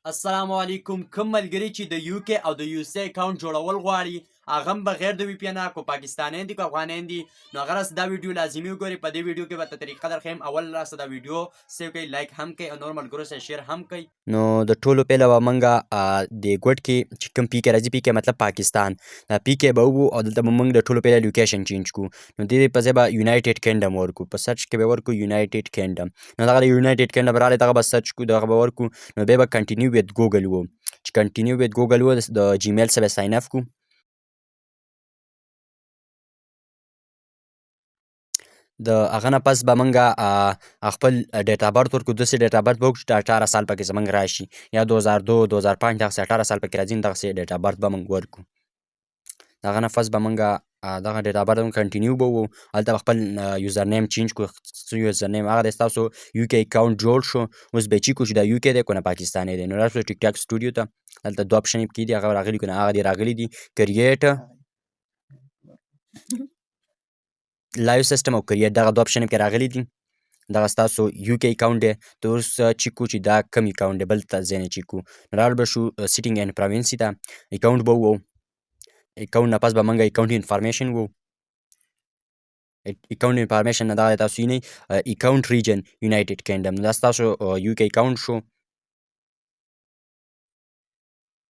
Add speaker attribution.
Speaker 1: السلام علیکم. کوم ملګري چې د یو کې او د یو سی اکاونټ جوړول غواړي هغه هم بغیر د وی پی ان کو پاکستانیان دي که افغانیان دي نو هغه راسه دا ویډیو لازمي وګورئ. په دې ویډیو کې به ته طریقه درښیم. اول راسه دا ویډیو سیو کړئ، لایک هم کړئ او نور ملګرو سره شیر هم کړئ. نو د ټولو پهله به موږ د ګوټ کې چې کوم پی کې راځي، پی کې مطلب پاکستان، دا پی کې به وو او دلته به موږ د ټولو پهله لوکیشن چینج کړو. نو دې په ځای به یونایټډ کینګډم ورکړو، په سرچ کې به ورکړو یونایټډ کینګډم. نو دغه د یونایټډ کینګډم راغلی، دغه به سرچ کړو، دغه به ورکړو. نو بیا به کنټینیو ویت ګوګل وو، چې کنټینیو ویت ګوګل وو د جیمیل سره ساین اپ کړو. د هغه نه پس به موږ خپل ډیټا برت ورکړو. داسې ډیټا برت به وکړو چې 18 سال پکې زموږ راشي، یا 2002 2005 دغسې 18 سال پکې راځي، دغسې ډیټا برت به موږ ورکړو. د هغه نه پس به موږ دغه ډیټا برت هم کنټینیو به وو. هلته به خپل یوزر نیم چینج کړو. یوزر نیم هغه دی ستاسو یو کې اکاونټ جوړ شو. اوس به یې چیک کړو چې دا یو کې دی که نه پاکستاني دی. نو راشو ټیک ټاک سټوډیو ته، هلته دوه اپشن پکې دي، هغه راغلي که نه هغه دې راغلي دي، کریټ لایو سیسټم او کریټ، دغه دوه اپشن پکې راغلي دي. دغه ستاسو یو کې اکاونټ دی. ته اوس چیک کړو چې دا کوم اکاونټ دی، بل ته ځای نه چیک کړو. نو راوړ به شو سیټینګ اینډ پرایوینسي ته، اکاونټ به ووو. اکاونټ نه پس به موږ اکاونټ انفارمیشن وو. اکاونټ انفارمیشن نه دغه تاسو وینئ اکاونټ ریجن یونایټډ کینګډم، دا ستاسو یو کې اکاونټ شو.